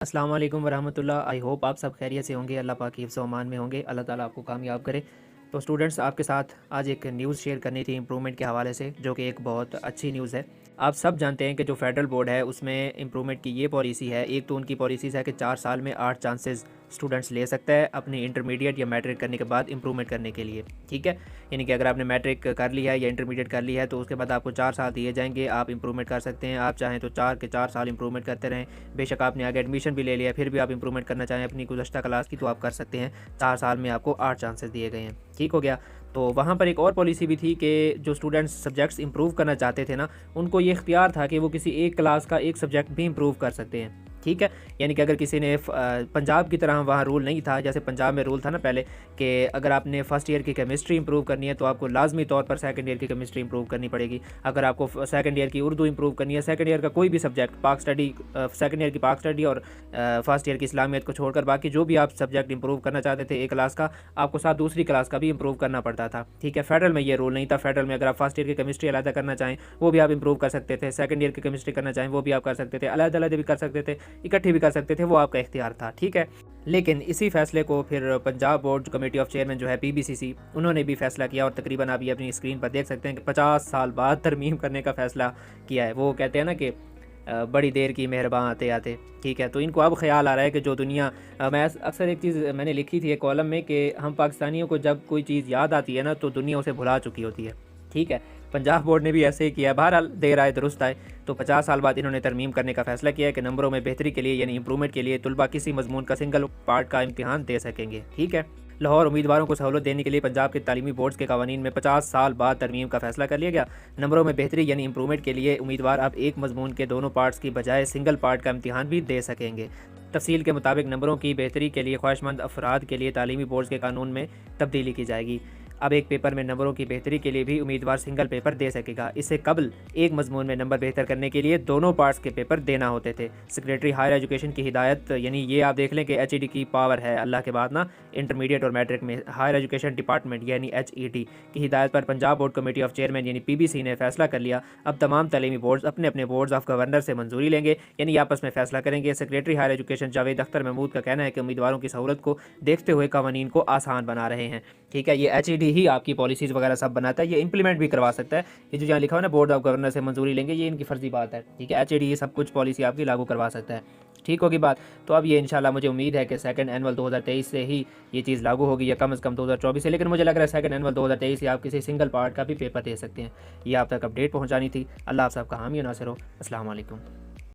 अस्सलाम वालेकुम वरहमतुल्लाह। I hope आप सब खैरियत से होंगे, अल्लाह पाक की हिफ्ज़ व अमान में होंगे, अल्लाह ताला आपको कामयाब करे। तो स्टूडेंट्स, आपके साथ आज एक न्यूज़ शेयर करनी थी इम्प्रूवमेंट के हवाले से, जो कि एक बहुत अच्छी न्यूज़ है। आप सब जानते हैं कि जो फेडरल बोर्ड है उसमें इम्प्रूवमेंट की ये पॉलिसी है। एक तो उनकी पॉलिसीज़ है कि 4 साल में 8 चांसेस स्टूडेंट्स ले सकता है अपनी इंटरमीडिएट या मैट्रिक करने के बाद इम्प्रूवमेंट करने के लिए, ठीक है। यानी कि अगर आपने मैट्रिक कर लिया है या इंटरमीडिएट कर लिया है तो उसके बाद आपको 4 साल दिए जाएंगे, आप इम्प्रूवमेंट कर सकते हैं। आप चाहें तो 4 के 4 साल इम्प्रूवमेंट करते रहें। बेशक आपने आगे एडमिशन भी ले लिया, फिर भी आप इम्प्रूवमेंट करना चाहें अपनी गुज़श्ता क्लास की, तो आप कर सकते हैं। 4 साल में आपको 8 चांसेस दिए गए हैं, ठीक हो गया। तो वहाँ पर एक और पॉलिसी भी थी कि जो स्टूडेंट्स सब्जेक्ट्स इंप्रूव करना चाहते थे ना, उनको ये इख्तियार था कि वो किसी एक क्लास का एक सब्जेक्ट भी इंप्रूव कर सकते हैं, ठीक है। यानी कि अगर किसी ने पंजाब की तरह वहाँ रूल नहीं था, जैसे पंजाब में रूल था ना पहले कि अगर आपने फर्स्ट ईयर की केमिस्ट्री इंप्रूव करनी है तो आपको लाजमी तौर पर सेकंड ईयर की केमिस्ट्री इंप्रूव करनी पड़ेगी। अगर आपको सेकंड ईयर की उर्दू इंप्रूव करनी है, सेकंड ईयर का कोई भी सब्जेक्ट, पाक स्टडी, सेकंड ईयर की पाक स्टडी और फर्स्ट ईयर की इस्लामियत को छोड़कर बाकी जो भी आप सब्जेक्ट इंप्रूव करना चाहते थे एक क्लास का, आपको साथ दूसरी क्लास का भी इंप्रूव करना पड़ता था, ठीक है। फेडरल में ये रूल नहीं था। फेडरल में अगर आप फर्स्ट ईयर की केमिस्ट्री अलग करना चाहें वो भी आप इंप्रूव कर सकते थे, सेकंड ईयर की केमिस्ट्री करना चाहें वो भी आप कर सकते थे, अलग अलग भी कर सकते थे, इकट्ठी भी कर सकते थे, वो आपका इख्तियार था, ठीक है। लेकिन इसी फैसले को फिर Punjab board committee of chairman जो है PBCC, उन्होंने भी फैसला किया और तकरीबन आप ये अपनी स्क्रीन पर देख सकते हैं कि 50 साल बाद तरमीम करने का फैसला किया है। वो कहते हैं ना कि बड़ी देर की मेहरबान आते आते, ठीक है। तो इनको अब ख्याल आ रहा है कि जो दुनिया, मैं अक्सर एक चीज़ मैंने लिखी थी एक कॉलम में कि हम पाकिस्तानियों को जब कोई चीज़ याद आती है ना तो दुनिया उसे भुला चुकी होती है, ठीक है। पंजाब बोर्ड ने भी ऐसे ही किया। बहरहाल देर आए दुरुस्त आए। तो 50 साल बाद इन्होंने तरमीम करने का फैसला किया है कि नंबरों में बेहतरी के लिए यानी इंप्रूवमेंट के लिए तलबा किसी मजमून का सिंगल पार्ट का इम्तिहान दे सकेंगे, ठीक है। लाहौर उम्मीदवारों को सहूलत देने के लिए पंजाब के तालीमी बोर्ड्स के कवानीन में 50 साल बाद तरमीम का फैसला कर लिया गया। नंबरों में बेहतरी यानी इंप्रूवमेंट के लिए उम्मीदवार अब एक मजमून के दोनों पार्ट्स की बजाय सिंगल पार्ट का इम्तिहान भी दे सकेंगे। तफसील के मुताबिक नंबरों की बेहतरी के लिए ख्वाहिशमंद अफराद के लिए तालीमी बोर्ड्स के कानून में तब्दीली की जाएगी। अब एक पेपर में नंबरों की बेहतरी के लिए भी उम्मीदवार सिंगल पेपर दे सकेगा। इससे कबल एक मजमून में नंबर बेहतर करने के लिए दोनों पार्ट्स के पेपर देना होते थे। सेक्रेटरी हायर एजुकेशन की हिदायत, यानी ये आप देख लें कि HED की पावर है अल्लाह के बाद ना, इंटरमीडिएट और मैट्रिक में हायर एजुकेशन डिपार्टमेंट यानी HED की हिदायत पर Punjab board committee of chairman यानी PBC ने फैसला कर लिया। अब तमाम तालीमी बोर्ड्स अपने अपने बोर्ड्स ऑफ गवर्नर से मंजूरी लेंगे, यानी आपस में फैसला करेंगे। Secretary higher education Javed Akhtar Mahmood का कहना है कि उम्मीदवारों की सहूलत को देखते हुए कवानीन को आसान बना रहे हैं, ठीक है। ये HED ही आपकी पॉलिसीज़ वगैरह सब बनाता है, ये इंप्लीमेंट भी करवा सकता है। ये जो यहाँ लिखा हुआ ना बोर्ड ऑफ गवर्नर से मंजूरी लेंगे, ये इनकी फर्जी बात है, ठीक है। HED ये सब कुछ पॉलिसी आपकी लागू करवा सकता है, ठीक होगी बात। तो अब ये इंशाल्लाह मुझे उम्मीद है कि सेकंड एनुअल 2023 से ही ये चीज़ लागू होगी या कम से कम 2024 से, लेकिन मुझे लग रहा है सेकंड एनुअल 2023 से आप किसी सिंगल पार्ट का भी पेपर दे सकते हैं। ये आप तक अपडेट पहुँचानी थी। अल्लाह आप सबका हामी नासिर हो। अस्सलाम वालेकुम।